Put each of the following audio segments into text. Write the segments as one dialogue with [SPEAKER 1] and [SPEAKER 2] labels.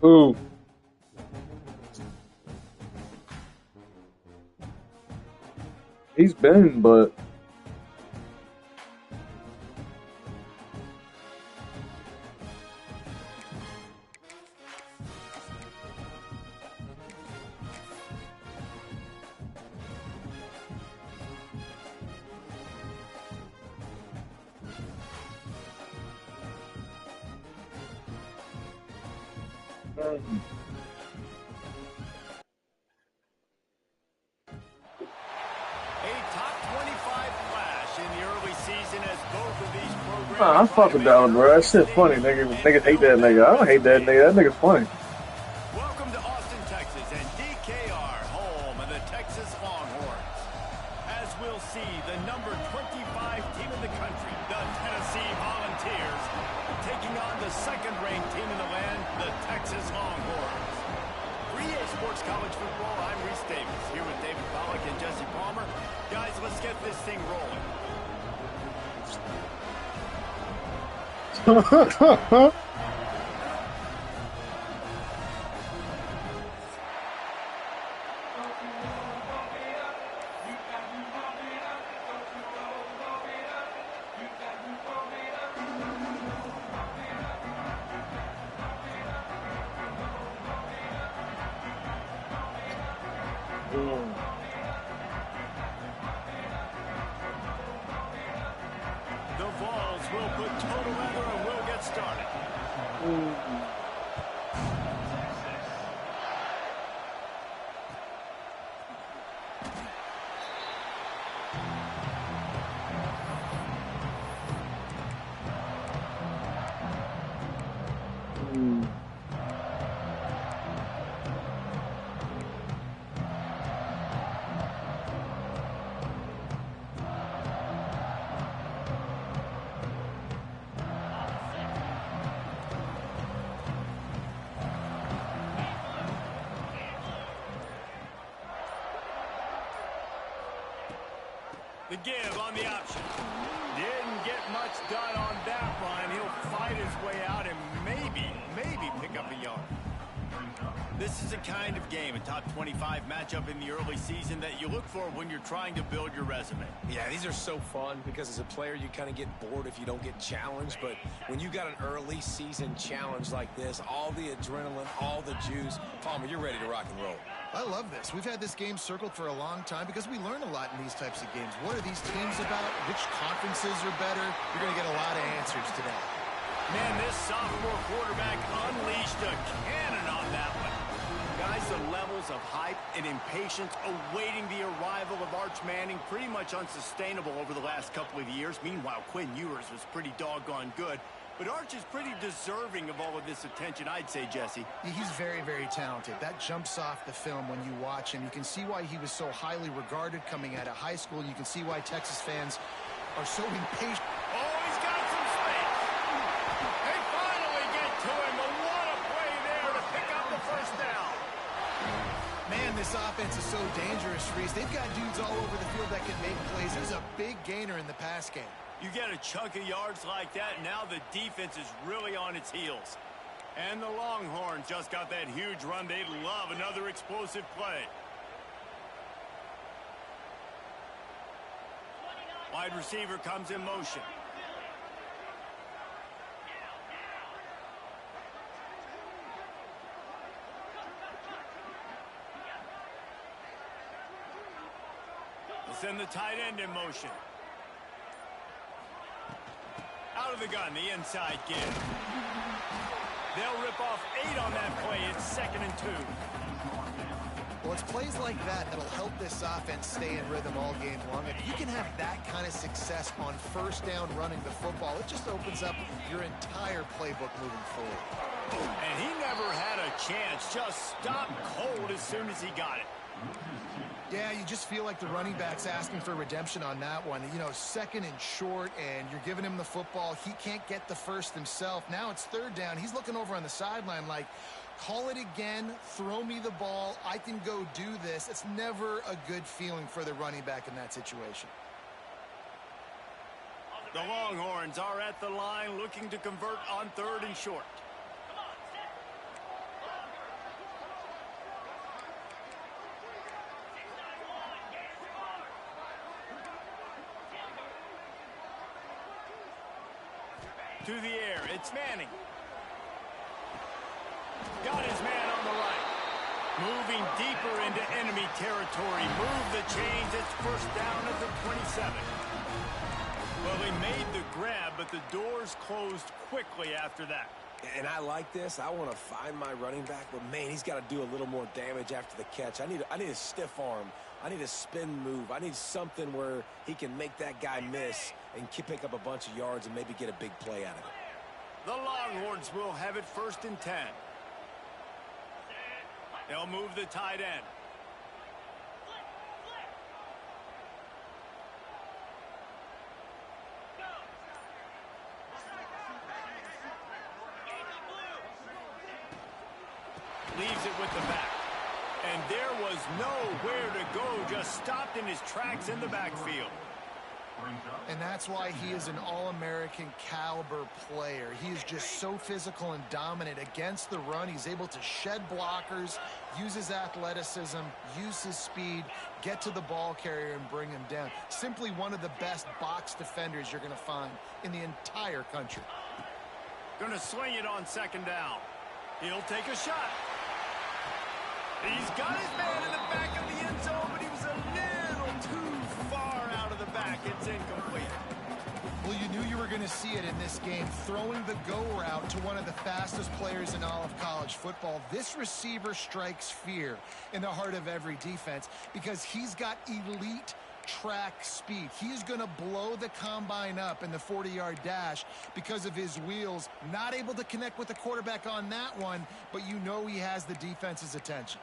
[SPEAKER 1] Ooh. He's been, but nah, I fuck with Dollar, bro. That shit funny, nigga. Niggas hate that nigga. I don't hate that nigga. That nigga's funny.
[SPEAKER 2] Welcome to Austin, Texas, and DKR, home of the Texas Longhorns. As we'll see, the number 25 team in the country, the Tennessee Volunteers, taking on the second-ranked team in the land, the Texas Longhorns. For EA Sports College Football, I'm Reese Davis, here with David Pollack and Jesse Palmer. Guys, let's get this thing rolling. The Vols will put total weather and we'll get started. The give on the option. Didn't get much done on that run. He'll fight his way out and maybe pick up a yard. This is a kind of game, a top 25 matchup in the early season that you look for when you're trying to build your resume.
[SPEAKER 3] Yeah, these are so fun because as a player, you kind of get bored if you don't get challenged. But when you got an early season challenge like this, all the adrenaline, all the juice, Palmer, you're ready to rock and roll.
[SPEAKER 4] I love this. We've had this game circled for a long time because we learn a lot in these types of games. What are these teams about? Which conferences are better? You're going to get a lot of answers today.
[SPEAKER 2] Man, this sophomore quarterback unleashed a cannon on that one. Guys, the levels of hype and impatience awaiting the arrival of Arch Manning pretty much unsustainable over the last couple of years. Meanwhile, Quinn Ewers was pretty doggone good. But Arch is pretty deserving of all of this attention, I'd say, Jesse.
[SPEAKER 4] He's very, very talented. That jumps off the film when you watch him. You can see why he was so highly regarded coming out of high school. You can see why Texas fans are so impatient.
[SPEAKER 2] Oh, he's got some space. They finally get to him, but what a play there to pick up the first down.
[SPEAKER 4] Man, this offense is so dangerous, Reese. They've got dudes all over the field that can make plays. There's a big gainer in the pass game.
[SPEAKER 2] You get a chunk of yards like that, and now the defense is really on its heels. And the Longhorns just got that huge run. They'd love another explosive play. Wide receiver comes in motion. We'll send the tight end in motion. Out of the gun, the inside give. They'll rip off 8 on that play. It's 2nd and 2.
[SPEAKER 4] Well, it's plays like that that'll help this offense stay in rhythm all game long. If you can have that kind of success on first down running the football, it just opens up your entire playbook moving forward.
[SPEAKER 2] And he never had a chance. Just stopped cold as soon as he got it.
[SPEAKER 4] Yeah, you just feel like the running back's asking for redemption on that one. You know, 2nd and short, and you're giving him the football. He can't get the first himself. Now it's 3rd down. He's looking over on the sideline like, call it again, throw me the ball, I can go do this. It's never a good feeling for the running back in that situation.
[SPEAKER 2] The Longhorns are at the line looking to convert on 3rd and short. through the air. It's Manning. Got his man on the right. Moving deeper into enemy territory. Move the chains. It's first down at the 27. Well, he made the grab, but the doors closed quickly after that.
[SPEAKER 3] And I like this. I want to find my running back, but, man, he's got to do a little more damage after the catch. I need a stiff arm. I need a spin move. I need something where he can make that guy miss and pick up a bunch of yards and maybe get a big play out of it.
[SPEAKER 2] The Longhorns will have it first and 10. They'll move the tight end. Leaves it with the back. And there was nowhere to go, just stopped in his tracks in the backfield.
[SPEAKER 4] And that's why he is an All-American caliber player. He is just so physical and dominant against the run. He's able to shed blockers, use his athleticism, use his speed, get to the ball carrier and bring him down. Simply one of the best box defenders you're going to find in the entire country.
[SPEAKER 2] Going to swing it on second down. He'll take a shot. He's got his man in the back of the end zone, but he was a little too far out of the back. It's incomplete.
[SPEAKER 4] Well, you knew you were going to see it in this game, throwing the go route to one of the fastest players in all of college football. This receiver strikes fear in the heart of every defense because he's got elite track speed. He's going to blow the combine up in the 40-yard dash because of his wheels. Not able to connect with the quarterback on that one, but you know he has the defense's attention.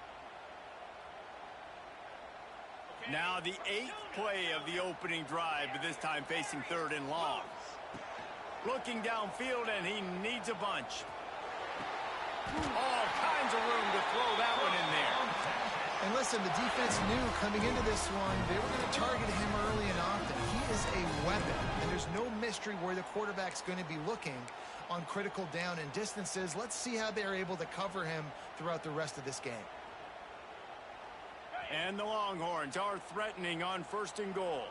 [SPEAKER 2] Now the 8th play of the opening drive, but this time facing third and long. Looking downfield, and he needs a bunch. All kinds of room to throw that one in there.
[SPEAKER 4] And listen, the defense knew coming into this one, they were going to target him early and often. He is a weapon, and there's no mystery where the quarterback's going to be looking on critical down and distances. Let's see how they're able to cover him throughout the rest of this game.
[SPEAKER 2] And the Longhorns are threatening on first and goal.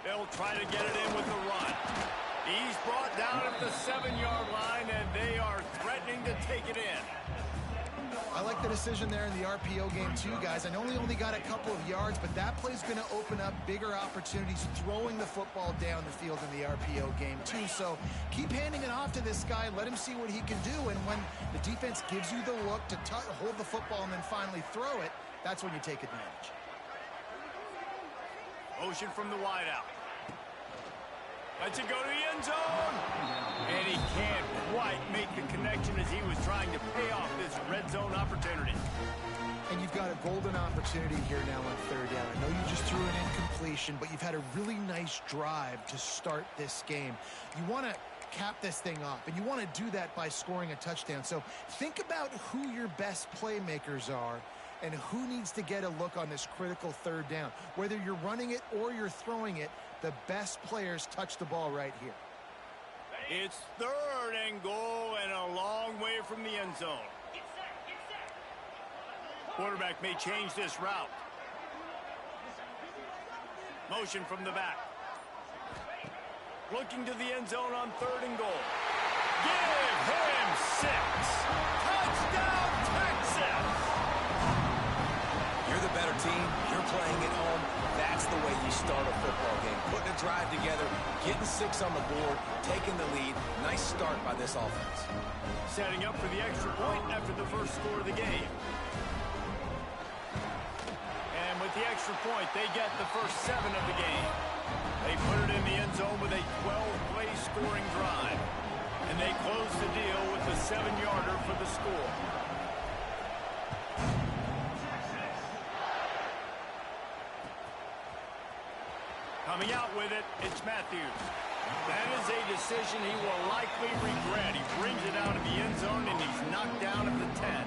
[SPEAKER 2] They'll try to get it in with the run. He's brought down at the 7-yard line, and they are threatening to take it in.
[SPEAKER 4] I like the decision there in the RPO game too, guys. I know he only got a couple of yards, but that play's going to open up bigger opportunities throwing the football down the field in the RPO game too. So keep handing it off to this guy. Let him see what he can do. And when the defense gives you the look to hold the football and then finally throw it, that's when you take advantage.
[SPEAKER 2] Motion from the wideout. Lets it go to the end zone. And he can't quite make the connection as he was trying to pay off this red zone opportunity.
[SPEAKER 4] And you've got a golden opportunity here now on third down. I know you just threw an incompletion, but you've had a really nice drive to start this game. You want to cap this thing off, and you want to do that by scoring a touchdown. So think about who your best playmakers are and who needs to get a look on this critical third down. Whether you're running it or you're throwing it, the best players touch the ball right here.
[SPEAKER 2] It's third and goal and a long way from the end zone. Quarterback may change this route. Motion from the back. Looking to the end zone on third and goal. Give him 6. Touchdown, Texas!
[SPEAKER 3] You're the better team. You're playing at home. That's the way you start a football game. Putting a drive together, getting 6 on the board, taking the lead. Nice start by this offense.
[SPEAKER 2] Setting up for the extra point after the first score of the game. And with the extra point, they get the first 7 of the game. They put it in the end zone with a 12-play scoring drive. And they close the deal with the 7-yarder for the score. Coming out with it, it's Matthews. That is a decision he will likely regret. He brings it out of the end zone, and he's knocked down at the 10.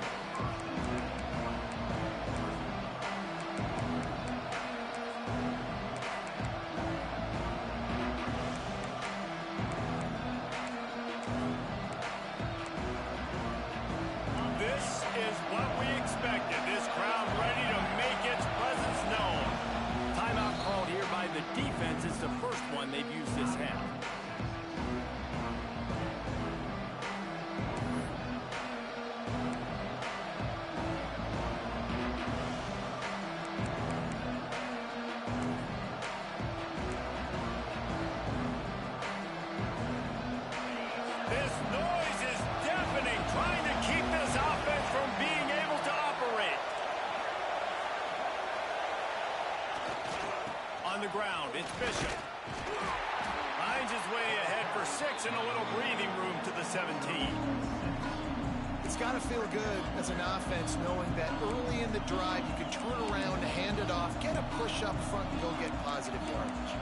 [SPEAKER 2] This is what we expected. This crowd ready to make its presence known. Timeout called here by the defense as forcing a little breathing room to the 17.
[SPEAKER 4] It's got to feel good as an offense knowing that early in the drive you can turn around, hand it off, get a push up front, and go get positive yardage.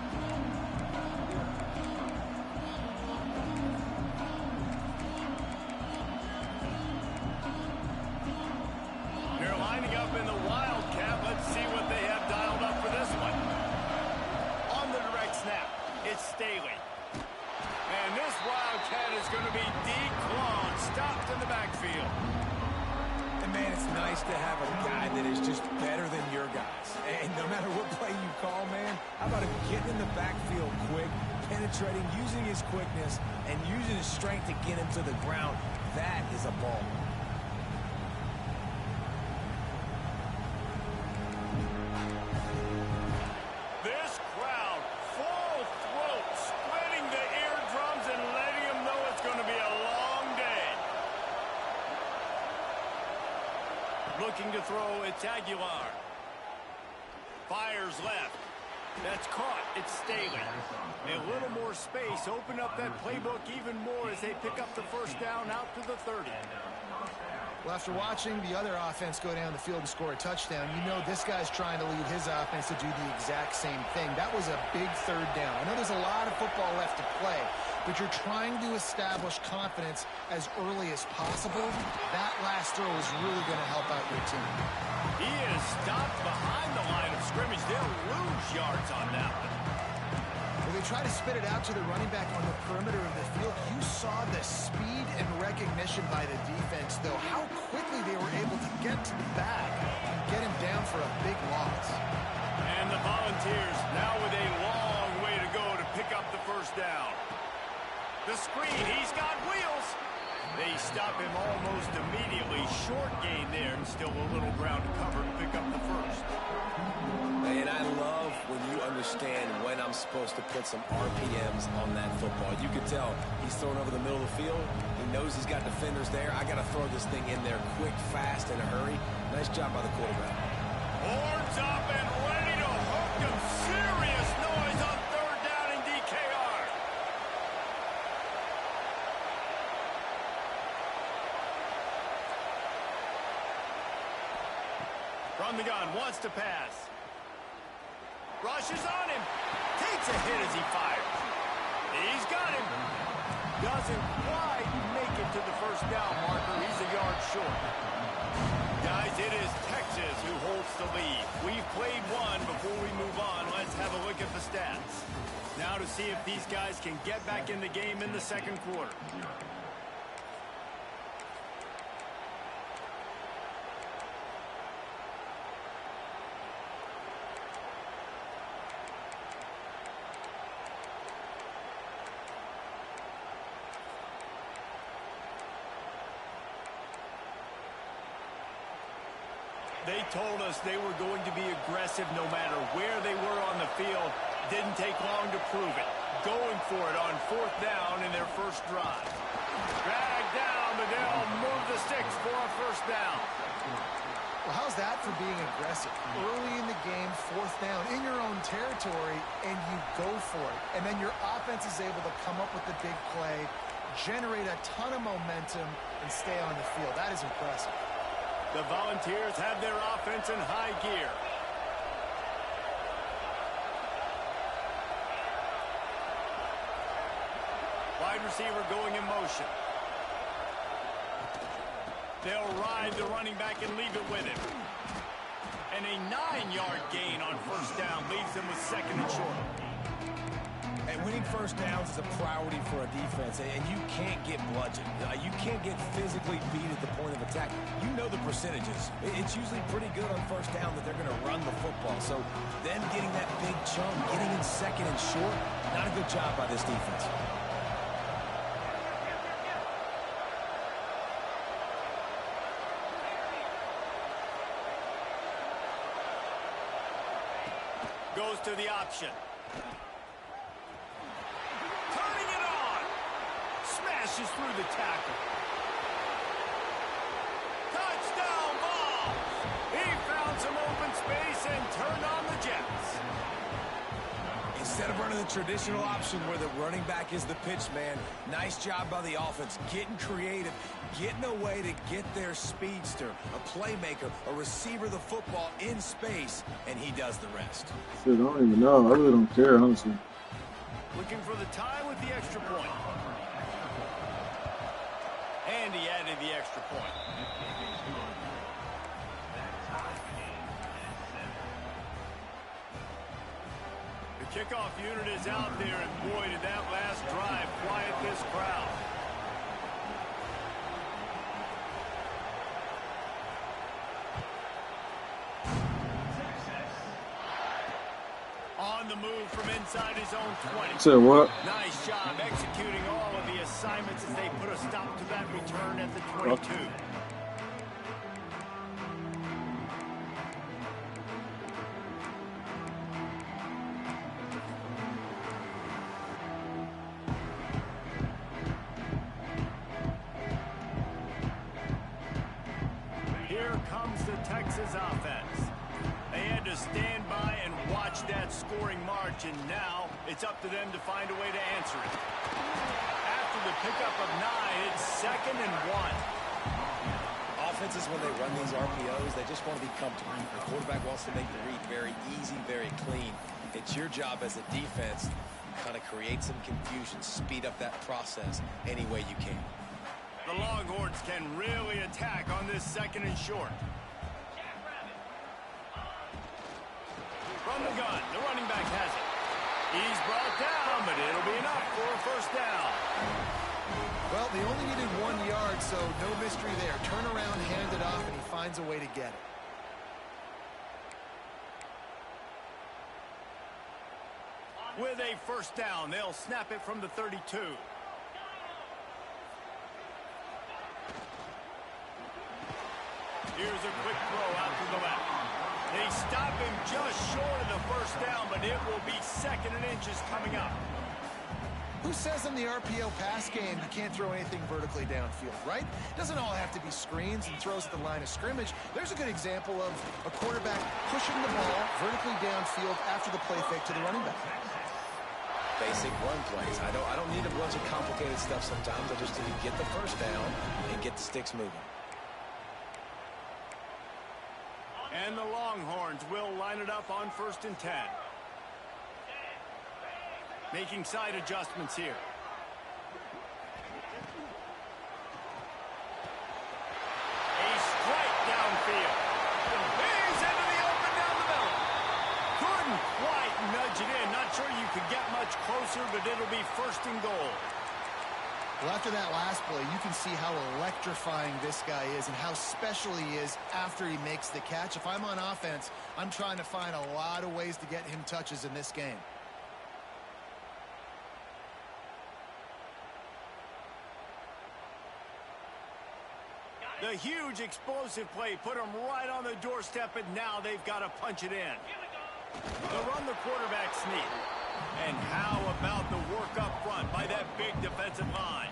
[SPEAKER 2] They're lining up in the Wildcat. Let's see what they have dialed up for this one. On the direct snap, it's Staley. And this Wildcat is going to be declawed, stopped in the backfield.
[SPEAKER 3] And, man, it's nice to have a guy that is just better than your guys. And no matter what play you call, man, how about him getting in the backfield quick, penetrating, using his quickness, and using his strength to get him to the ground. That is a ball.
[SPEAKER 2] This crowd, full throat, spreading the eardrums and letting them know it's going to be a long day. Looking to throw, it's Aguilar. Fires left. That's caught. It's Staley. A little more space. Open up that playbook even more as they pick up the first down out to the 30.
[SPEAKER 4] Well, after watching the other offense go down the field and score a touchdown, you know this guy's trying to lead his offense to do the exact same thing. That was a big third down. I know there's a lot of football left to play, but you're trying to establish confidence as early as possible. That last throw is really going to help out your team.
[SPEAKER 2] He is stopped behind the line of scrimmage. They'll lose yards on that one.
[SPEAKER 4] Well, they try to spit it out to the running back on the perimeter of the field. You saw the speed and recognition by the defense, though, how quickly they were able to get to the back and get him down for a big loss.
[SPEAKER 2] And the Volunteers now with a long way to go to pick up the first down. The screen, he's got wheels. They stop him almost immediately. Short gain there, and still a little ground to cover to pick up the first.
[SPEAKER 3] And I love when you understand when I'm supposed to put some RPMs on that football. You can tell he's throwing over the middle of the field. He knows he's got defenders there. I got to throw this thing in there quick, fast, in a hurry. Nice job by the quarterback.
[SPEAKER 2] Horns up and ready to hook him. Serious noise on third down in DKR. From the gun, wants to pass. Rushes on him. Takes a hit as he fires. He's got him. Doesn't quite make it to the first down marker. He's a yard short. Guys, it is Texas who holds the lead. We've played one. Before we move on, let's have a look at the stats. Now to see if these guys can get back in the game in the second quarter. They told us they were going to be aggressive no matter where they were on the field. Didn't take long to prove it. Going for it on fourth down in their first drive. Dragged down, but they'll move the sticks for a first down.
[SPEAKER 4] Well, how's that for being aggressive? Early in the game, fourth down, in your own territory, and you go for it. And then your offense is able to come up with the big play, generate a ton of momentum, and stay on the field. That is impressive.
[SPEAKER 2] The Volunteers have their offense in high gear. Wide receiver going in motion. They'll ride the running back and leave it with him. And a 9-yard gain on first down leaves them with second and short.
[SPEAKER 3] And winning first downs is a priority for a defense, and you can't get bludgeoned. You can't get physically beat at the point of attack. You know the percentages. It's usually pretty good on first down that they're going to run the football. So then getting that big chunk, getting in second and short, not a good job by this defense.
[SPEAKER 2] Goes to the option. Turning it on. Smashes through the tackle. Touchdown ball. He found some open space and turned on the Jets.
[SPEAKER 3] Instead of running the traditional option where the running back is the pitch man, nice job by the offense, getting creative, getting a way to get their speedster, a playmaker, a receiver the football in space, and he does the rest.
[SPEAKER 1] Shit, I don't even know. I really don't care, honestly.
[SPEAKER 2] Looking for the tie with the extra point. And he added the extra point. The kickoff unit is out there, and boy, did that last drive quiet this crowd. On the move from inside his own 20.
[SPEAKER 1] Said what?
[SPEAKER 2] Nice job executing all of the assignments as they put a stop to that return at the 22. Here comes the Texas offense. They had to stand by and watch that scoring march, and now it's up to them to find a way to answer it. After the pickup of 9, it's 2nd and 1.
[SPEAKER 3] Offenses, when they run these RPOs, they just want to be comfortable. The quarterback wants to make the read very easy, very clean. It's your job as a defense to kind of create some confusion, speed up that process any way you can.
[SPEAKER 2] The Longhorns can really attack on this 2nd and short. From the gun, the running back has it. He's brought down, but it'll be enough for a first down.
[SPEAKER 4] Well, they only needed 1 yard, so no mystery there. Turn around, hand it off, and he finds a way to get it.
[SPEAKER 2] With a first down, they'll snap it from the 32. Here's a quick throw out to the left. They stop him just short of the first down, but it will be 2nd and inches coming up.
[SPEAKER 4] Who says in the RPO pass game you can't throw anything vertically downfield, right? It doesn't all have to be screens and throws at the line of scrimmage. There's a good example of a quarterback pushing the ball vertically downfield after the play fake to the running back.
[SPEAKER 3] Basic run plays. I don't need a bunch of complicated stuff sometimes. I just need to get the first down and get the sticks moving.
[SPEAKER 2] And the Longhorns will line it up on 1st and 10. Making side adjustments here. A strike downfield. He's into the open down the middle. Couldn't quite nudge it in. Not sure you could get much closer, but it'll be 1st and goal.
[SPEAKER 4] Well, after that last play, you can see how electrifying this guy is and how special he is after he makes the catch. If I'm on offense, I'm trying to find a lot of ways to get him touches in this game.
[SPEAKER 2] The huge explosive play put them right on the doorstep, and now they've got to punch it in. They'll run the quarterback sneak. And how about the work up front by that big defensive line?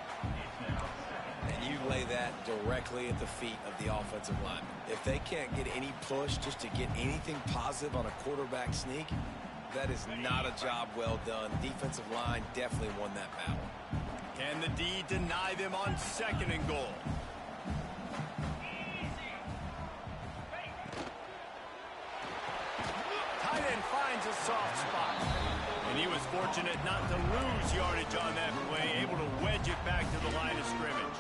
[SPEAKER 3] And you lay that directly at the feet of the offensive lineman. If they can't get any push just to get anything positive on a quarterback sneak, that is not a job well done. Defensive line definitely won that battle.
[SPEAKER 2] Can the D deny them on 2nd and goal? Tight end finds a soft spot. And he was fortunate not to lose yardage on that play, able to wedge it back to the line of scrimmage.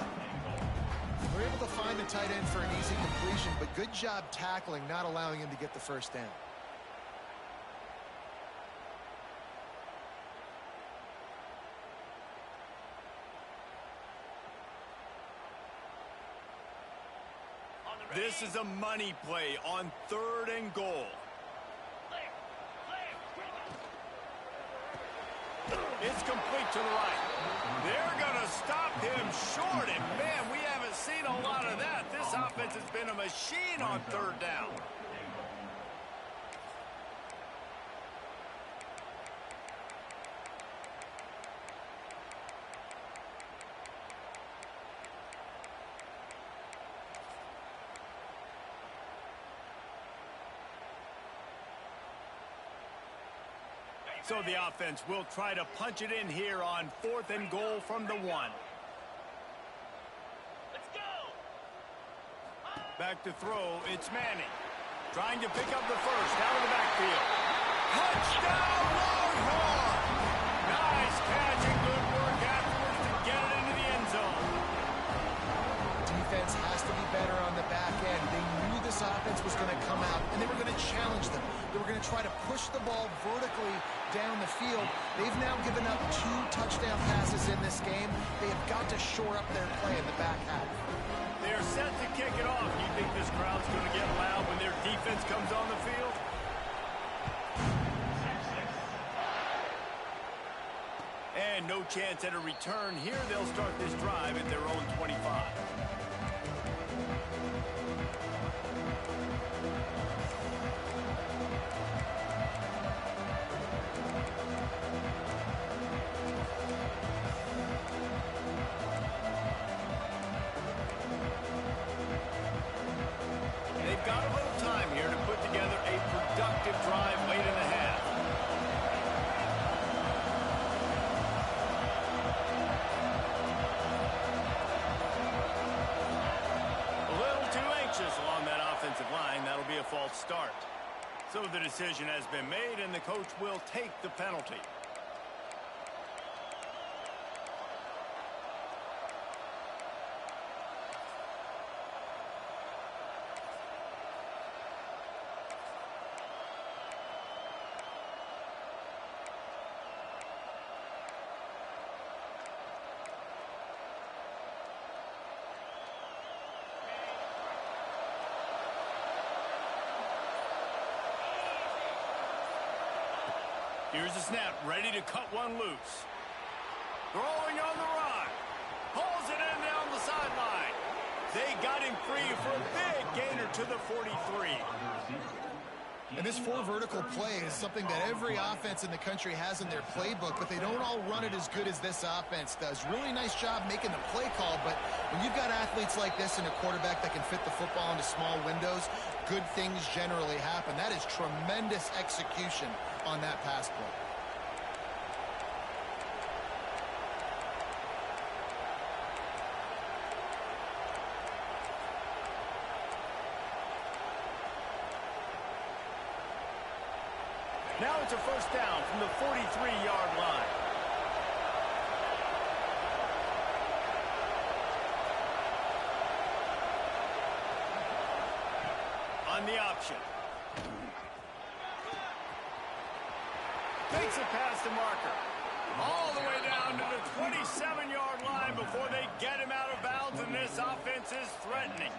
[SPEAKER 4] We're able to find the tight end for an easy completion, but good job tackling, not allowing him to get the first down.
[SPEAKER 2] This is a money play on 3rd and goal. It's complete to the right. They're going to stop him short, and man, we haven't seen a lot of that. This offense has been a machine on 3rd down. So the offense will try to punch it in here on 4th and goal from the 1.
[SPEAKER 5] Let's go.
[SPEAKER 2] Back to throw, it's Manning. Trying to pick up the first out of the backfield. Touchdown, Longhorn! Nice catch and good work afterwards to get it into the end zone.
[SPEAKER 4] Defense has to be better on the back end. They knew this offense was going to come out, and they were going to challenge them. They were going to try to push the ball vertically down the field. They've now given up 2 touchdown passes in this game. They have got to shore up their play in the back half.
[SPEAKER 2] They are set to kick it off. Do you think this crowd's going to get loud when their defense comes on the field? And no chance at a return here. They'll start this drive at their own 25. They've got a little time here to put together a productive drive late in the half. A little too anxious along that offensive line. That'll be a false start. So the decision has been made, and the coach will take the penalty. Here's the snap, ready to cut one loose. Throwing on the run. Pulls it in down the sideline. They got him free for a big gainer to the 43.
[SPEAKER 4] And this 4 vertical play is something that every offense in the country has in their playbook, but they don't all run it as good as this offense does. Really nice job making the play call, but when you've got athletes like this and a quarterback that can fit the football into small windows, good things generally happen. That is tremendous execution on that pass play.
[SPEAKER 2] Now it's a first down from the 43-yard line. On the option. Takes it past the marker. All the way down to the 27-yard line before they get him out of bounds, and this offense is threatening.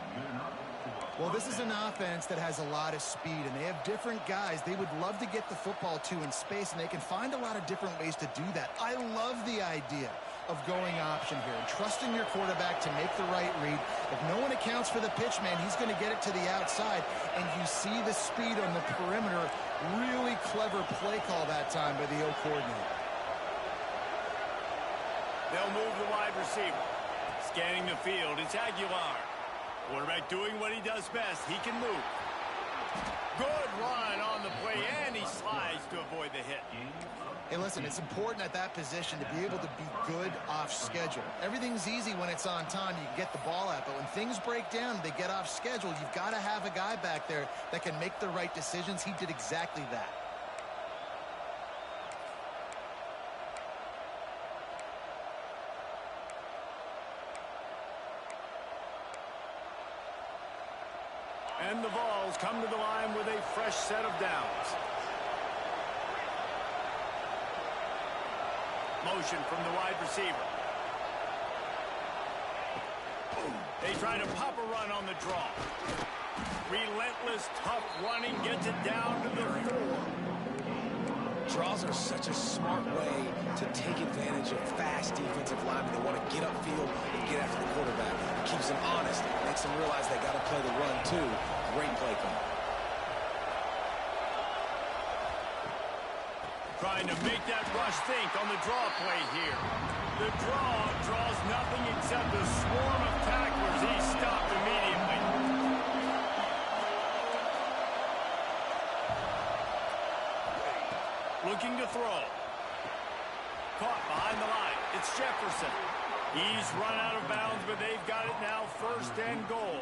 [SPEAKER 4] Well, this is an offense that has a lot of speed, and they have different guys they would love to get the football to in space, and they can find a lot of different ways to do that. I love the idea of going option here and trusting your quarterback to make the right read. If no one accounts for the pitch, man, he's going to get it to the outside, and you see the speed on the perimeter. Really clever play call that time by the O coordinator.
[SPEAKER 2] They'll move the wide receiver. Scanning the field, it's Aguilar. Quarterback doing what he does best. He can move. Good run on the play, and he slides to avoid the hit.
[SPEAKER 4] Hey, listen, it's important at that position to be able to be good off schedule. Everything's easy when it's on time. You can get the ball out, but when things break down, they get off schedule. You've got to have a guy back there that can make the right decisions. He did exactly that.
[SPEAKER 2] And the Vols come to the line with a fresh set of downs. Motion from the wide receiver. They try to pop a run on the draw. Relentless, tough running gets it down to the 4.
[SPEAKER 3] Draws are such a smart way to take advantage of fast defensive linemen. They want to get upfield and get after the quarterback. It keeps them honest, makes them realize they got to play the run too. Great play call.
[SPEAKER 2] Trying to make that rush think on the draw play here. The draw draws nothing except a swarm of tacklers. He's stopped immediately. Looking to throw. Caught behind the line. It's Jefferson. He's run out of bounds, but they've got it now 1st and goal.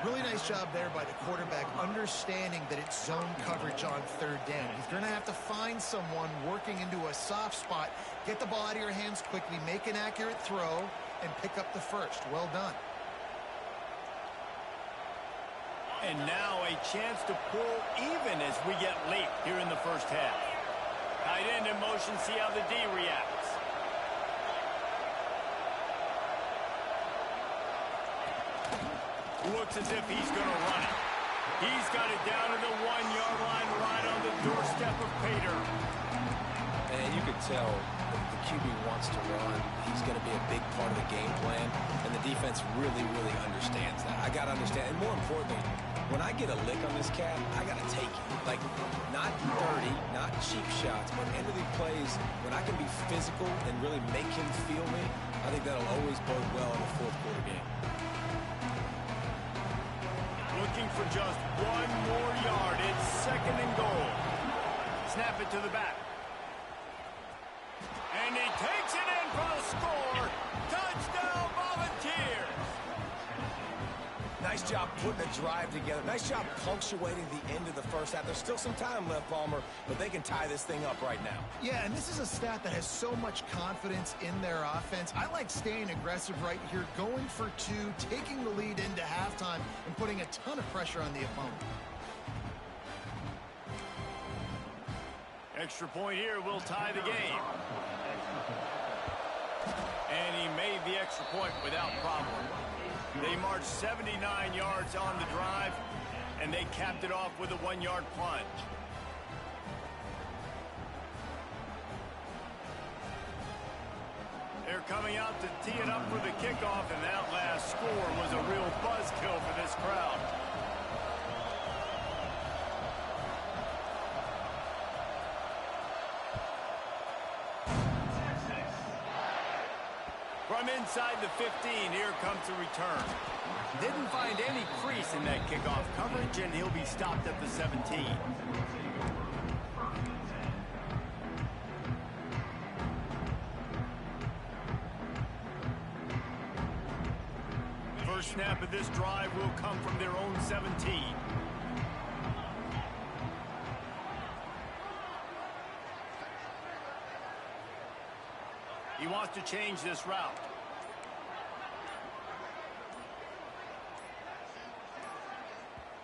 [SPEAKER 4] Really nice job there by the quarterback, understanding that it's zone coverage on 3rd down. He's going to have to find someone working into a soft spot, get the ball out of your hands quickly, make an accurate throw, and pick up the first. Well done.
[SPEAKER 2] And now a chance to pull even as we get late here in the 1st half. Tight end in motion, see how the D reacts. Looks as if he's going to run it. He's got it down to the 1-yard line right on the doorstep of Pater.
[SPEAKER 3] And you can tell the QB wants to run. He's going to be a big part of the game plan, and the defense really, really understands that. I got to understand, and more importantly, when I get a lick on this cat, I got to take it. Like, not dirty, not cheap shots, but end of the plays, when I can be physical and really make him feel me, I think that'll always bode well in the 4th quarter game.
[SPEAKER 2] Looking for just 1 more yard. It's 2nd and goal. Snap it to the back. And he takes it in for the score. Touchdown, Volunteers.
[SPEAKER 3] Nice job putting a drive together. Nice job punctuating the end of the 1st half. There's still some time left, Palmer, but they can tie this thing up right now.
[SPEAKER 4] Yeah, and this is a stat that has so much confidence in their offense. I like staying aggressive right here, going for 2, taking the lead into halftime, and putting a ton of pressure on the opponent.
[SPEAKER 2] Extra point here will tie the game. And he made the extra point without problem. They marched 79 yards on the drive, and they capped it off with a 1-yard plunge. They're coming out to tee it up for the kickoff, and that last score was a real buzzkill for this crowd. From inside the 15, here comes the return. Didn't find any crease in that kickoff coverage, and he'll be stopped at the 17. First snap of this drive will come from their own 17. He wants to change this route.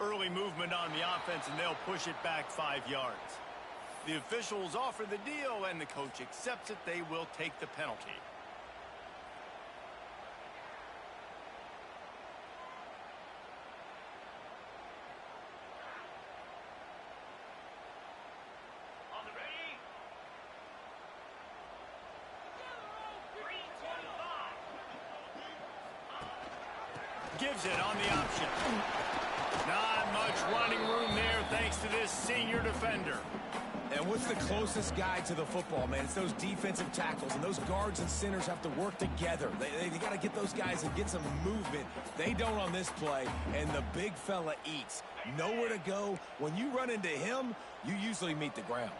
[SPEAKER 2] Early movement on the offense, and they'll push it back 5 yards. The officials offer the deal, and the coach accepts it. They will take the penalty. Gives it on the option. Not much running room there thanks to this senior defender.
[SPEAKER 3] And what's the closest guy to the football, man? It's those defensive tackles, and those guards and centers have to work together. They got to get those guys and get some movement. They don't on this play, and the big fella eats. Nowhere to go. When you run into him, you usually meet the ground.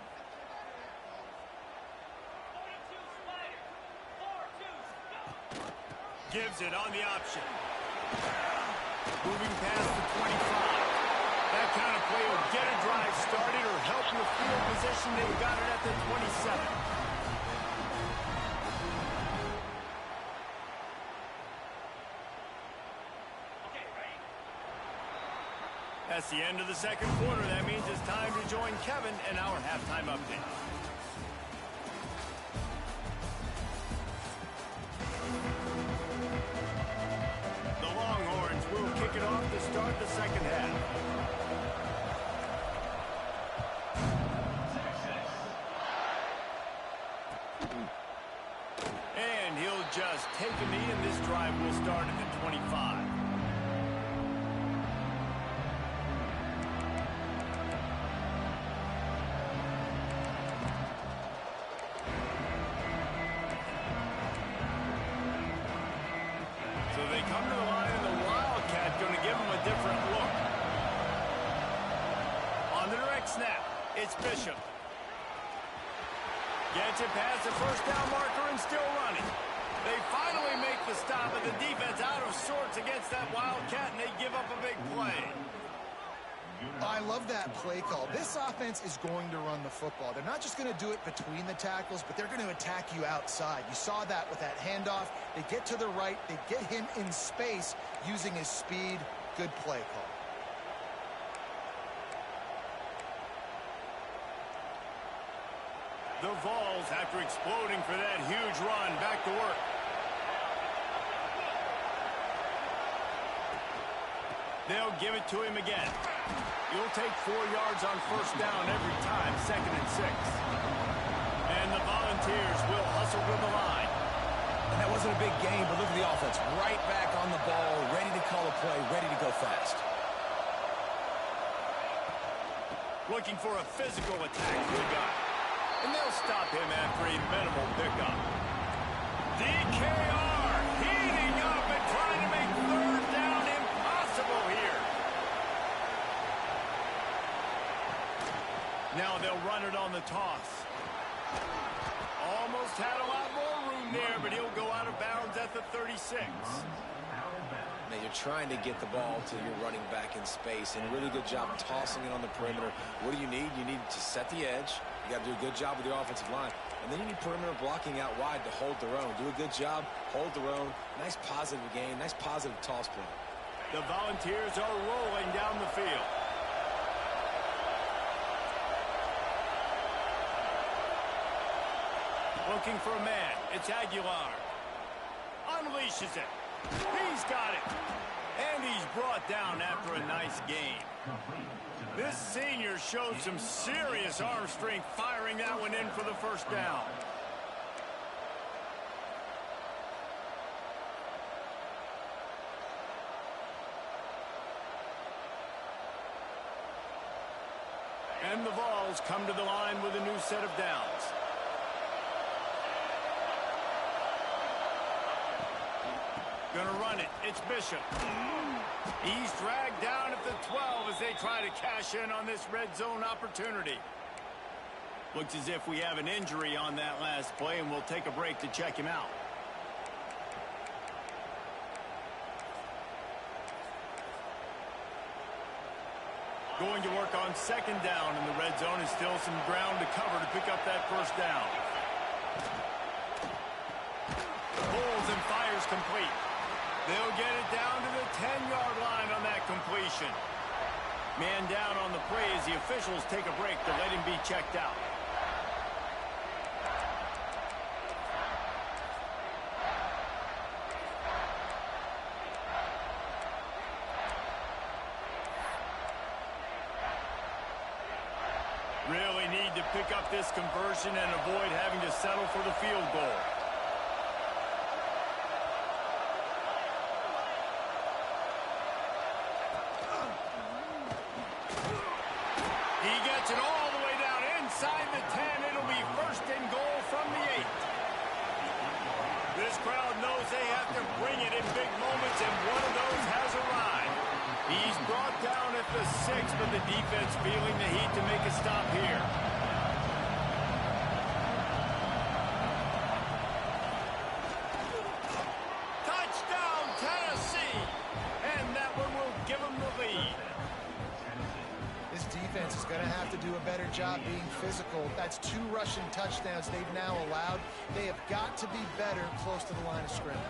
[SPEAKER 2] Gives it on the option. Moving past the 25. That kind of play will get a drive started or help with field position. They've got it at the 27. That's the end of the 2nd quarter. That means it's time to join Kevin in our halftime update. Kick it off to start the 2nd half. And he'll just take a knee, and this drive will start at the 25. So they come to the line, and the Wildcat going to give him a different look. On the direct snap, it's Bishop. Gets it past the first down marker and still running. They finally make the stop, but the defense out of sorts against that Wildcat, and they give up a big play.
[SPEAKER 4] I love that play call. This offense is going to run the football. They're not just going to do it between the tackles, but they're going to attack you outside. You saw that with that handoff. They get to the right. They get him in space using his speed. Good play call.
[SPEAKER 2] The Vols, after exploding for that huge run, back to work. They'll give it to him again. He'll take 4 yards on first down every time, 2nd and 6. And the Volunteers will hustle to the line.
[SPEAKER 3] And that wasn't a big game, but look at the offense. Right back on the ball, ready to call a play, ready to go fast.
[SPEAKER 2] Looking for a physical attack for the guy. And they'll stop him after a minimal pickup. DKR heating up and trying to make third down impossible here. Now they'll run it on the toss. Almost had a lot more room there, but he'll go out of bounds at the 36.
[SPEAKER 3] Now you're trying to get the ball to your running back in space, and a really good job tossing it on the perimeter. What do you need? You need to set the edge. You got to do a good job with your offensive line. And then you need perimeter blocking out wide to hold their own. Do a good job, hold their own. Nice positive game, nice positive toss play.
[SPEAKER 2] The Volunteers are rolling down the field. Looking for a man. It's Aguilar. Unleashes it. He's got it. And he's brought down after a nice game. This senior showed some serious arm strength firing that one in for the first down. And the Vols come to the line with a new set of downs. Gonna run it. It's Bishop. He's dragged down at the 12 as they try to cash in on this red zone opportunity. Looks as if we have an injury on that last play, and we'll take a break to check him out. Going to work on 2nd down in the red zone, and still some ground to cover to pick up that first down. Pulls and fires complete. They'll get it down to the 10-yard line on that completion. Man down on the play as the officials take a break to let him be checked out. Really need to pick up this conversion and avoid having to settle for the field goal. He gets it all the way down inside the 10. It'll be 1st and goal from the 8. This crowd knows they have to bring it in big moments, and one of those has arrived. He's brought down at the 6, but the defense feeling the heat to make a stop here. Touchdown, Tennessee! And that one will give them the lead.
[SPEAKER 4] This defense is going to have to do a better job being physical. That's 2 rushing touchdowns they've now allowed. They have got to be better close to the line of scrimmage.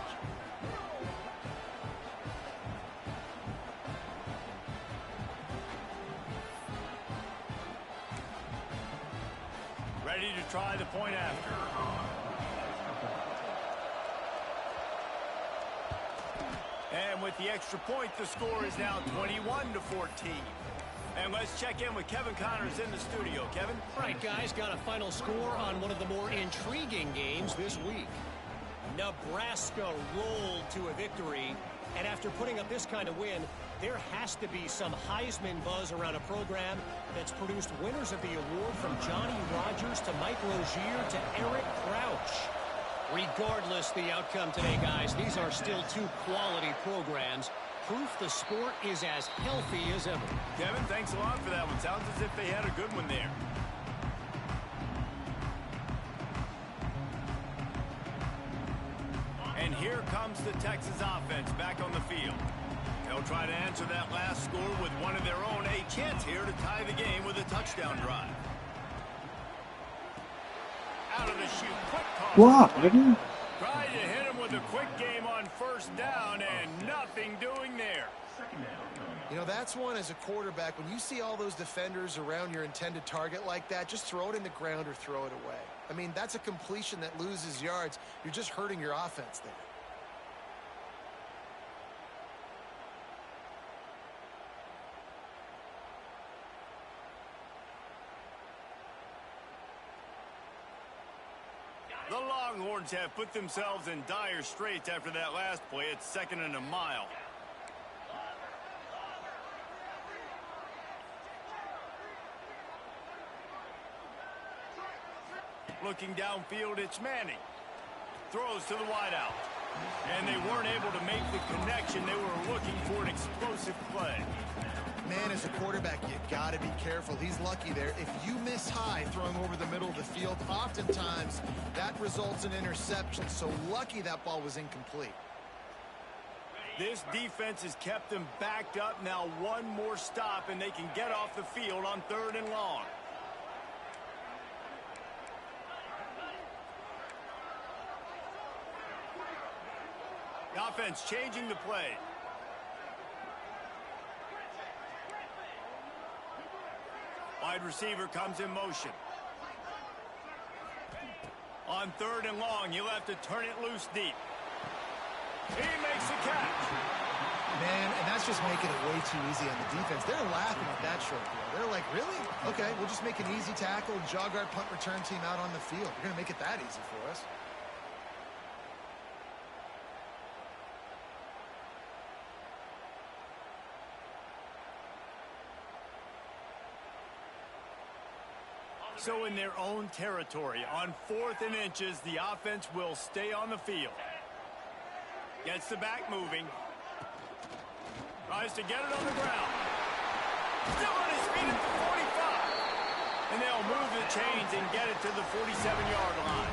[SPEAKER 2] Ready to try the point after. And with the extra point, the score is now 21-14. And let's check in with Kevin Connors in the studio. Kevin?
[SPEAKER 5] All right, guys, got a final score on one of the more intriguing games this week. Nebraska rolled to a victory, and after putting up this kind of win, there has to be some Heisman buzz around a program that's produced winners of the award from Johnny Rodgers to Mike Rozier to Eric Crouch. Regardless the outcome today, guys, these are still 2 quality programs. Proof the sport is as healthy as ever.
[SPEAKER 2] Kevin, thanks a lot for that one. Sounds as if they had a good one there. the Texas offense back on the field. They'll try to answer that last score with one of their own. A chance here to tie the game with a touchdown drive. Out of the chute, quick toss.
[SPEAKER 1] Block, nigga.
[SPEAKER 2] Tried to hit him with a quick game on first down, and nothing doing there.
[SPEAKER 4] You know, that's one as a quarterback. When you see all those defenders around your intended target like that, just throw it in the ground or throw it away. I mean, that's a completion that loses yards. You're just hurting your offense there.
[SPEAKER 2] The Longhorns have put themselves in dire straits after that last play. It's 2nd and a mile. Looking downfield, it's Manning. Throws to the wideout. And they weren't able to make the connection. They were looking for an explosive play.
[SPEAKER 4] Man, as a quarterback, you got to be careful. He's lucky there. If you miss high throwing over the middle of the field, oftentimes that results in interception. So lucky that ball was incomplete.
[SPEAKER 2] This defense has kept them backed up. Now one more stop, and they can get off the field on 3rd and long. The offense changing the play. Wide receiver comes in motion. On 3rd and long, he'll have to turn it loose deep. He makes the catch.
[SPEAKER 4] Man, and that's just making it way too easy on the defense. They're laughing at that short field. They're like, really? Okay, we'll just make an easy tackle, jog our punt return team out on the field. We're going to make it that easy for us.
[SPEAKER 2] So in their own territory, on 4th and inches, the offense will stay on the field. Gets the back moving. Tries to get it on the ground. Still on his feet at the 45. And they'll move the chains and get it to the 47-yard line.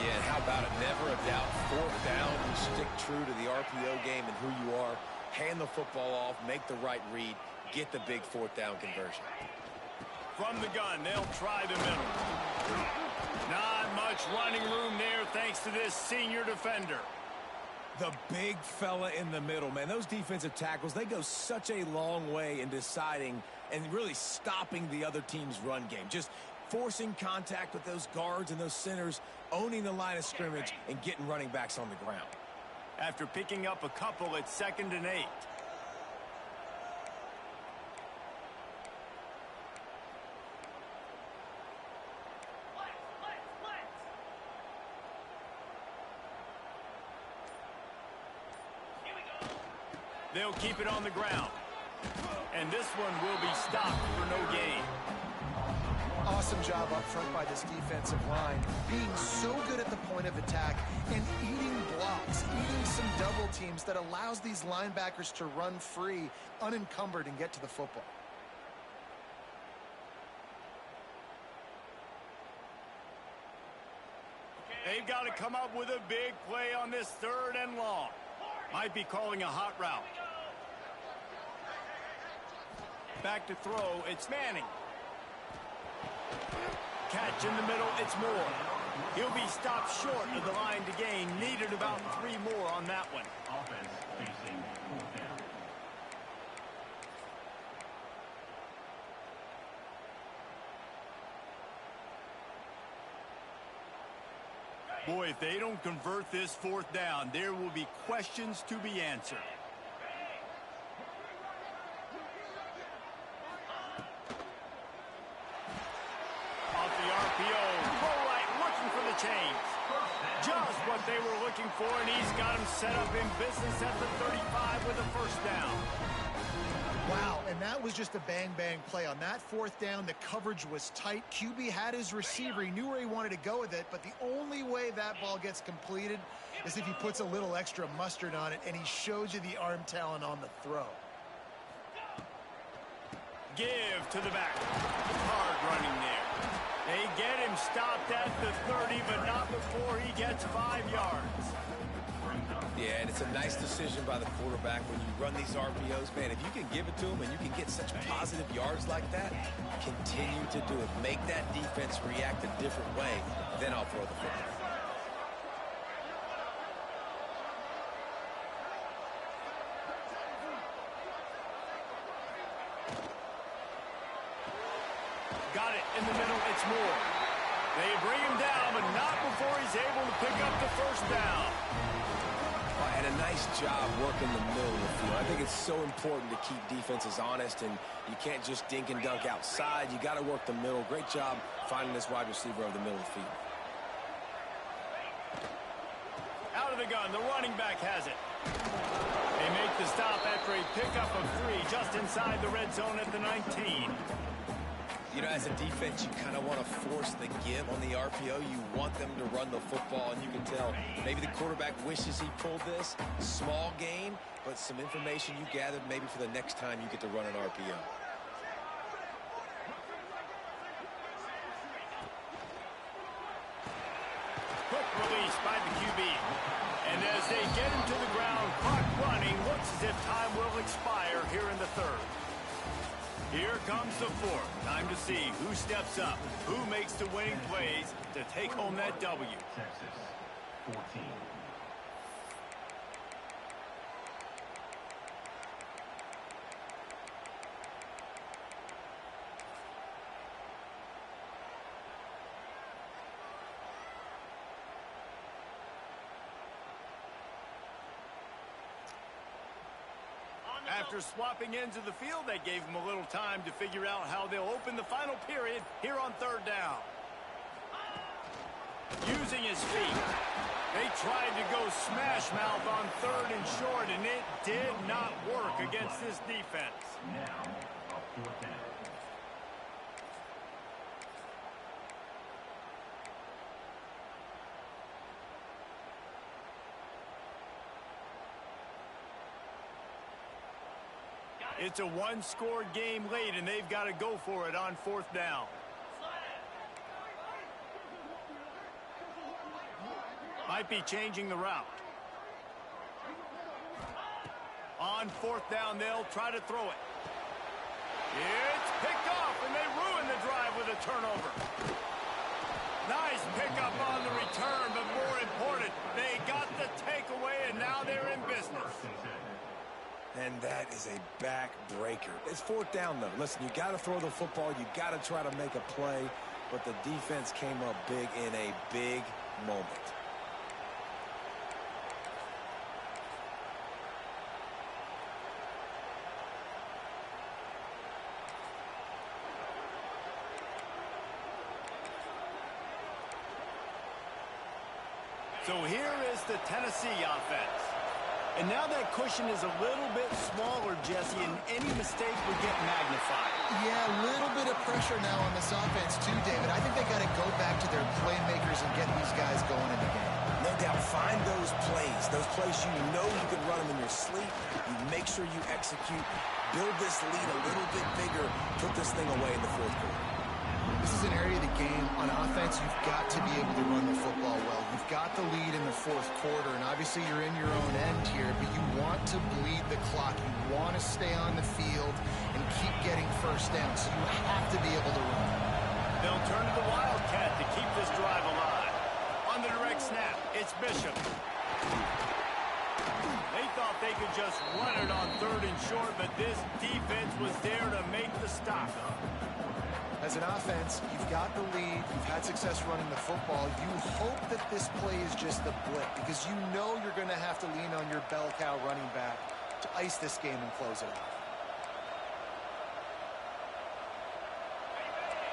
[SPEAKER 3] Yeah, and how about it? Never a doubt. 4th down, you stick true to the RPO game and who you are. Hand the football off, make the right read, get the big 4th down conversion.
[SPEAKER 2] From the gun, they'll try the middle. Not much running room there thanks to this senior defender.
[SPEAKER 3] The big fella in the middle, man. Those defensive tackles, they go such a long way in deciding and really stopping the other team's run game. Just forcing contact with those guards and those centers, owning the line of scrimmage, and getting running backs on the ground.
[SPEAKER 2] After picking up a couple, it's 2nd and 8. They'll keep it on the ground. And this one will be stopped for no gain.
[SPEAKER 4] Awesome job up front by this defensive line. Being so good at the point of attack and eating blocks, eating some double teams that allows these linebackers to run free, unencumbered, and get to the football.
[SPEAKER 2] They've got to come up with a big play on this 3rd and long. Might be calling a hot route. Back to throw, it's Manning. Catch in the middle, it's Moore. He'll be stopped short of the line to gain. Needed about 3 more on that one. Offense facing 4th down. Boy, if they don't convert this 4th down, there will be questions to be answered. Off the RPO, go right, looking for the chains. Just what they were looking for, and he's got him set up in business at the 35 with a 1st down.
[SPEAKER 4] Wow, and that was just a bang-bang play. On that 4th down, the coverage was tight. QB had his receiver. He knew where he wanted to go with it, but the only way that ball gets completed is if he puts a little extra mustard on it, and he shows you the arm talent on the throw.
[SPEAKER 2] Give to the back. Hard running there. They get him stopped at the 30, but not before he gets 5 yards.
[SPEAKER 3] Yeah, and it's a nice decision by the quarterback when you run these RPOs. Man, if you can give it to him and you can get such positive yards like that, continue to do it. Make that defense react a different way, then I'll throw the football.
[SPEAKER 2] Got it in the middle. It's Moore. They bring him down, but not before he's able to pick up the first down.
[SPEAKER 3] And a nice job working the middle of the field. I think it's so important to keep defenses honest, and you can't just dink and dunk outside. You got to work the middle. Great job finding this wide receiver over the middle of the field.
[SPEAKER 2] Out of the gun, the running back has it. They make the stop after a pickup of 3 just inside the red zone at the 19.
[SPEAKER 3] You know, as a defense, you kind of want to force the give on the RPO. You want them to run the football, and you can tell maybe the quarterback wishes he pulled this. Small gain, but some information you gathered maybe for the next time you get to run an RPO.
[SPEAKER 2] Quick release by the QB. And as they get him to the ground, clock running, looks as if time will expire here in the third. Here comes the fourth. Time to see who steps up, who makes the winning plays to take home that W.
[SPEAKER 6] Texas, 14.
[SPEAKER 2] After swapping ends of the field, they gave him a little time to figure out how they'll open the final period here on third down. Using his feet, they tried to go smash mouth on third and short, and it did not work against this defense.
[SPEAKER 6] Now, a 4th down.
[SPEAKER 2] It's a one-score game late, and they've got to go for it on 4th down. Might be changing the route. On 4th down, they'll try to throw it. It's picked off, and they ruin the drive with a turnover. Nice pickup on the return, but more important, they got the takeaway, and now they're in business.
[SPEAKER 3] And that is a back-breaker. It's 4th down, though. Listen, you got to throw the football. You got to try to make a play. But the defense came up big in a big moment.
[SPEAKER 2] So here is the Tennessee offense. And now that cushion is a little bit smaller, Jesse, and any mistake would get magnified.
[SPEAKER 4] Yeah, a little bit of pressure now on this offense too, David. I think they got to go back to their playmakers and get these guys going in the game.
[SPEAKER 3] No doubt, find those plays you know you can run them in your sleep. You make sure you execute. Build this lead a little bit bigger. Put this thing away in the 4th quarter.
[SPEAKER 4] This is an area of the game. On offense, you've got to be able to run the football well. You've got the lead in the 4th quarter, and obviously you're in your own end here, but you want to bleed the clock. You want to stay on the field and keep getting first down, so you have to be able to run.
[SPEAKER 2] They'll turn to the Wildcat to keep this drive alive. On the direct snap, it's Bishop. They thought they could just run it on 3rd and short, but this defense was there to make the stop.
[SPEAKER 4] As an offense, you've got the lead. You've had success running the football. You hope that this play is just the blip because you know you're going to have to lean on your bell cow running back to ice this game and close it out.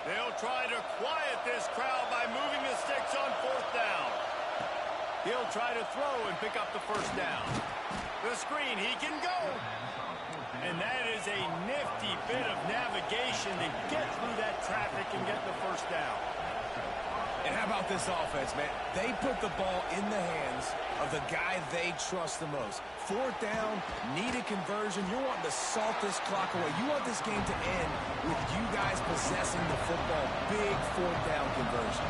[SPEAKER 2] They'll try to quiet this crowd by moving the sticks on 4th down. He'll try to throw and pick up the first down. The screen, he can go. And that is a nifty bit of navigation to get through that traffic and get the first down.
[SPEAKER 3] And how about this offense, man? They put the ball in the hands of the guy they trust the most. 4th down, need a conversion. You're wanting to salt this clock away. You want this game to end with you guys possessing the football. Big 4th down conversion.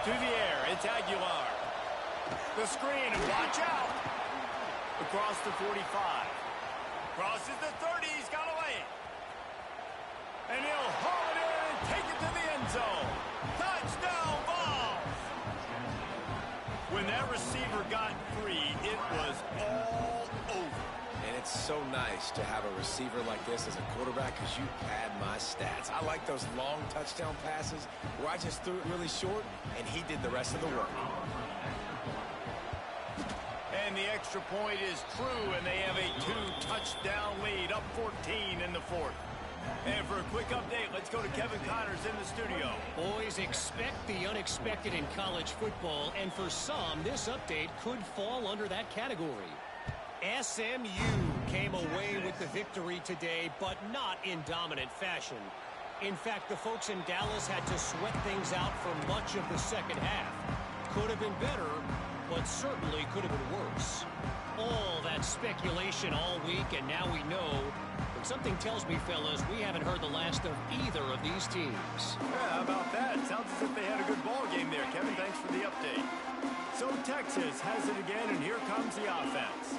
[SPEAKER 2] To the air, it's Aguilar. The screen, and watch out. Across the 45. Crosses the 30. He's got away. And he'll haul it in and take it to the end zone. Touchdown ball. When that receiver got free, it was all over.
[SPEAKER 3] And it's so nice to have a receiver like this as a quarterback because you pad my stats. I like those long touchdown passes where I just threw it really short and he did the rest of the work.
[SPEAKER 2] And the extra point is true, and they have a 2-touchdown lead, up 14 in the fourth. And for a quick update, let's go to Kevin Connors in the studio.
[SPEAKER 5] Boys, expect the unexpected in college football, and for some, this update could fall under that category. SMU came away with the victory today, but not in dominant fashion. In fact, the folks in Dallas had to sweat things out for much of the second half. Could have been better, but certainly could have been worse. All that speculation all week, and now we know. But something tells me, fellas, we haven't heard the last of either of these teams.
[SPEAKER 2] Yeah, how about that? Sounds as if they had a good ball game there, Kevin. Thanks for the update. So Texas has it again, and here comes the offense.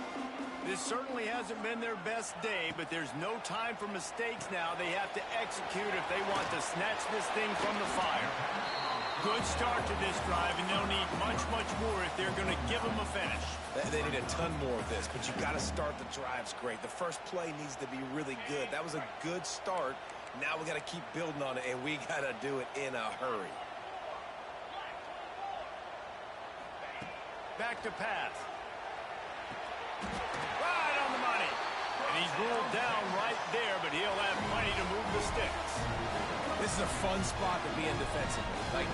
[SPEAKER 2] This certainly hasn't been their best day, but there's no time for mistakes now. They have to execute if they want to snatch this thing from the fire. Good start to this drive, and they'll need much, much more if they're going to give them a finish.
[SPEAKER 3] They need a ton more of this, but you got to start the drives great. The first play needs to be really good. That was a good start. Now we got to keep building on it, and we got to do it in a hurry.
[SPEAKER 2] Back to pass. Right on the money. And he's ruled down right there, but he'll have plenty to move the sticks.
[SPEAKER 3] This is a fun spot to be in defensively. Like,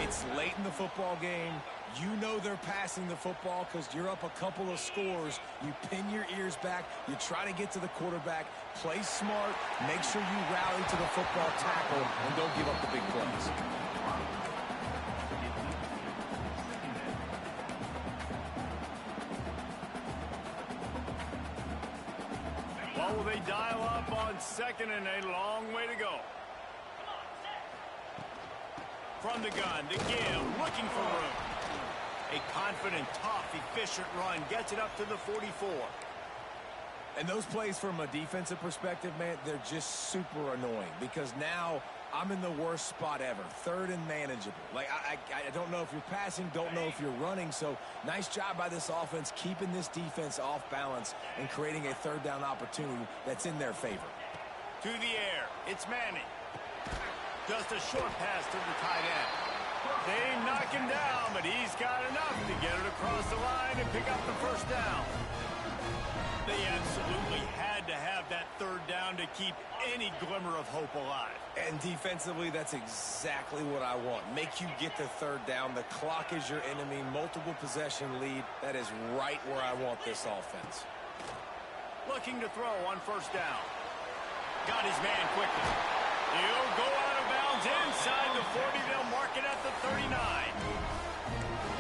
[SPEAKER 3] it's late in the football game. You know they're passing the football because you're up a couple of scores. You pin your ears back. You try to get to the quarterback. Play smart. Make sure you rally to the football tackle and don't give up the big plays.
[SPEAKER 2] What will they dial up on second and a long way to go? From the gun, to give, looking for room. A confident, tough, efficient run gets it up to the 44.
[SPEAKER 3] And those plays from a defensive perspective, man, they're just super annoying because now I'm in the worst spot ever, third and manageable. Like, I don't know if you're passing, don't know if you're running, so nice job by this offense keeping this defense off balance and creating a third down opportunity that's in their favor.
[SPEAKER 2] To the air, it's Manning. Just a short pass to the tight end. They knock him down, but he's got enough to get it across the line and pick up the first down. They absolutely had to have that third down to keep any glimmer of hope alive.
[SPEAKER 3] And defensively, that's exactly what I want. Make you get the third down. The clock is your enemy. Multiple possession lead. That is right where I want this offense.
[SPEAKER 2] Looking to throw on first down. Got his man quickly. He'll go out of bounds inside the 40. They'll mark it at the 39.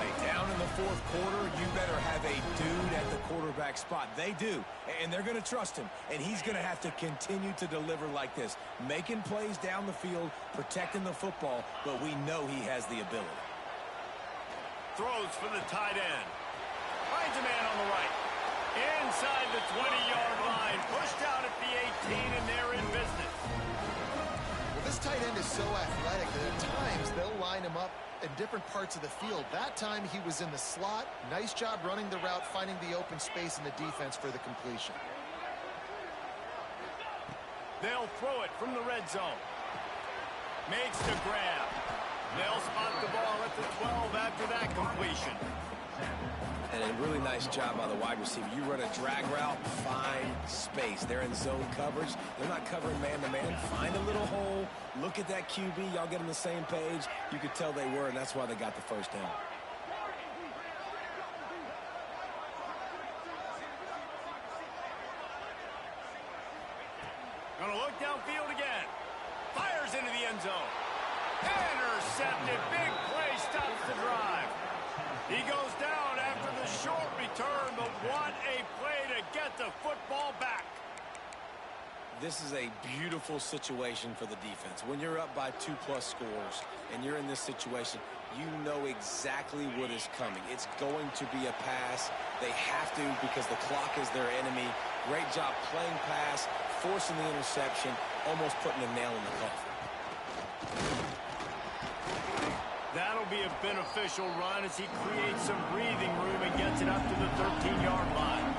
[SPEAKER 3] Hey, down in the fourth quarter, you better have a dude at the quarterback spot. They do, and they're going to trust him, and he's going to have to continue to deliver like this, making plays down the field, protecting the football, but we know he has the ability.
[SPEAKER 2] Throws for the tight end. Finds a man on the right. Inside the 20-yard line. Pushed out at the 18, and they're in business.
[SPEAKER 4] This tight end is so athletic that at times they'll line him up in different parts of the field. That time he was in the slot. Nice job running the route, finding the open space in the defense for the completion.
[SPEAKER 2] They'll throw it from the red zone. Makes the grab. They'll spot the ball at the 12 after that completion.
[SPEAKER 3] And a really nice job by the wide receiver. You run a drag route, find space. They're in zone coverage. They're not covering man-to-man. Find a little hole. Look at that QB. Y'all get on the same page. You could tell they were, and that's why they got the first down.
[SPEAKER 2] Gonna look downfield again. Fires into the end zone. Intercepted. Big play stops the drive. He goes down after the short return, but what a play to get the football back.
[SPEAKER 3] This is a beautiful situation for the defense. When you're up by 2+ scores and you're in this situation, you know exactly what is coming. It's going to be a pass. They have to because the clock is their enemy. Great job playing pass, forcing the interception, almost putting a nail in the coffin.
[SPEAKER 2] That'll be a beneficial run as he creates some breathing room and gets it up to the 13-yard line.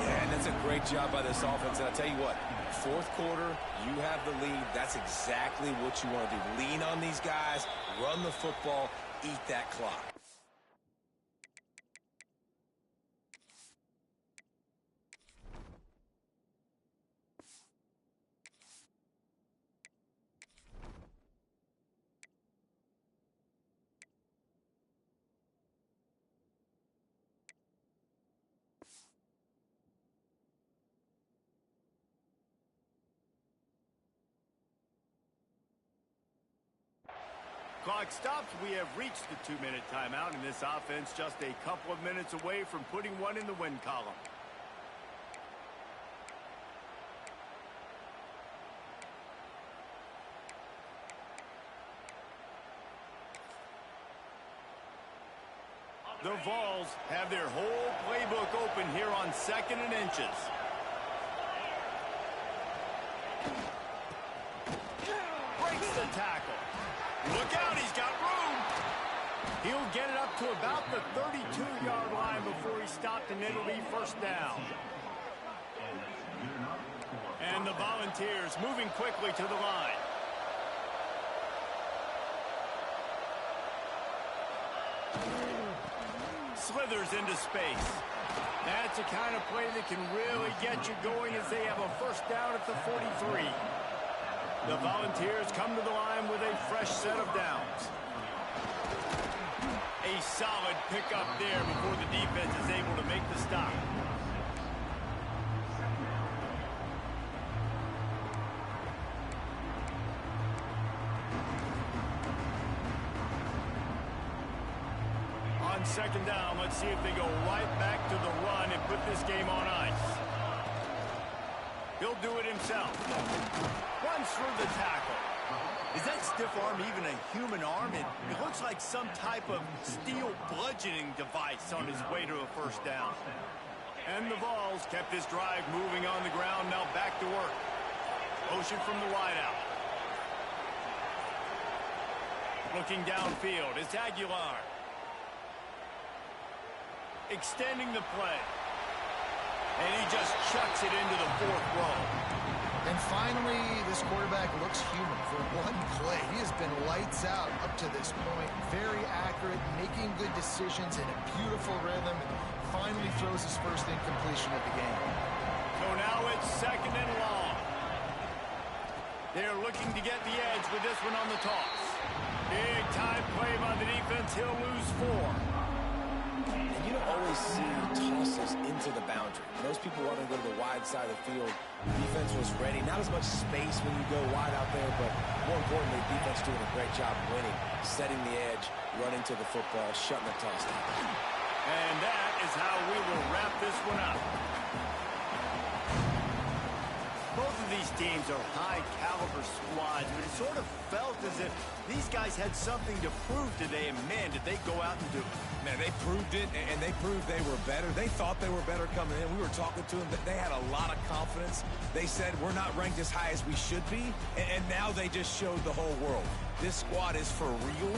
[SPEAKER 3] Yeah, and that's a great job by this offense. And I'll tell you what, fourth quarter, you have the lead. That's exactly what you want to do. Lean on these guys, run the football, eat that clock.
[SPEAKER 2] Clock stops. We have reached the 2-minute timeout, and this offense just a couple of minutes away from putting one in the win column. The Vols have their whole playbook open here on 2nd and inches. Breaks the tackle. Look out, he's got room. He'll get it up to about the 32-yard line before he stopped, and it'll be first down. And the Volunteers moving quickly to the line. Slithers into space. That's the kind of play that can really get you going as they have a first down at the 43. The Volunteers come to the line with a fresh set of downs. A solid pickup there before the defense is able to make the stop. On 2nd down, let's see if they go right back to the run and put this game on ice. He'll do it himself. Runs through the tackle. Is that stiff arm even a human arm? It looks like some type of steel bludgeoning device on his way to a first down. And the Vols kept this drive moving on the ground, now back to work. Motion from the wideout. Looking downfield is Aguilar. Extending the play. And he just chucks it into the 4th row.
[SPEAKER 4] And finally, this quarterback looks human for one play. He has been lights out up to this point. Very accurate, making good decisions in a beautiful rhythm. And finally throws his first incompletion of the game.
[SPEAKER 2] So now it's 2nd and long. They're looking to get the edge with this one on the toss. Big time play by the defense. He'll lose 4.
[SPEAKER 3] You don't always see tosses into the boundary. Most people want to go to the wide side of the field. Defense was ready. Not as much space when you go wide out there, but more importantly, defense doing a great job winning, setting the edge, running to the football, shutting the toss down.
[SPEAKER 2] And that is how we will wrap this one up. Both of these teams are high-caliber squads, but it sort of felt as if these guys had something to prove today, and man, did they go out and do it.
[SPEAKER 3] Man, they proved it, and they proved they were better. They thought they were better coming in. We were talking to them. They had a lot of confidence. They said, we're not ranked as high as we should be, and now they just showed the whole world. This squad is for real.